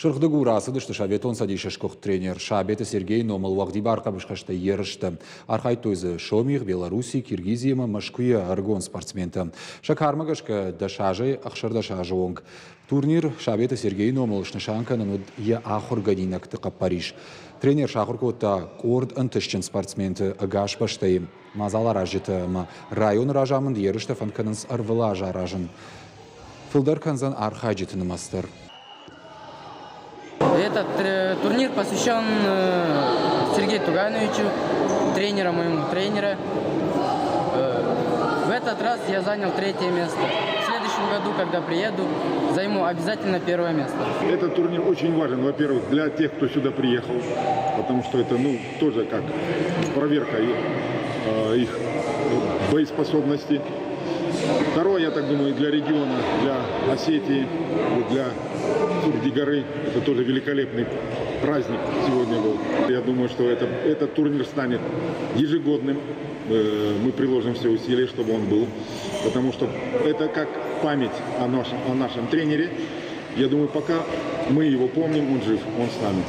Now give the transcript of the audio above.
Шырғдыгу расыдышты шабетон садишешкох тренер шабеті Сергей Номал вағди барқа бішқашты ерішті. Архай тойзы Шомих, Беларуси, Киргизияма, Машкуя, Аргон спортсменті. Шакармагашка дашажай, ақшыр дашажы онг. Турнир шабеті Сергей Номал шнышанка нануд е ахур гадинак тықа Париж. Тренер шахуркота корд ынтышчын спортсменті агаш баштайым. Мазала ражеті район ражамын ерішті фанканынс арвыла жаражын. Филдар канзан архаджетіні мастер. Этот турнир посвящен Сергею Тугановичу, тренеру моему тренера. В этот раз я занял 3-е место. В следующем году, когда приеду, займу обязательно 1-е место. Этот турнир очень важен, во-первых, для тех, кто сюда приехал, потому что это, тоже как проверка их боеспособности. Второе, я так думаю, для региона, для Осетии, для Сурди-горы. Это тоже великолепный праздник сегодня был. Я думаю, что этот турнир станет ежегодным. Мы приложим все усилия, чтобы он был. Потому что это как память о нашем тренере. Я думаю, пока мы его помним, он жив, он с нами.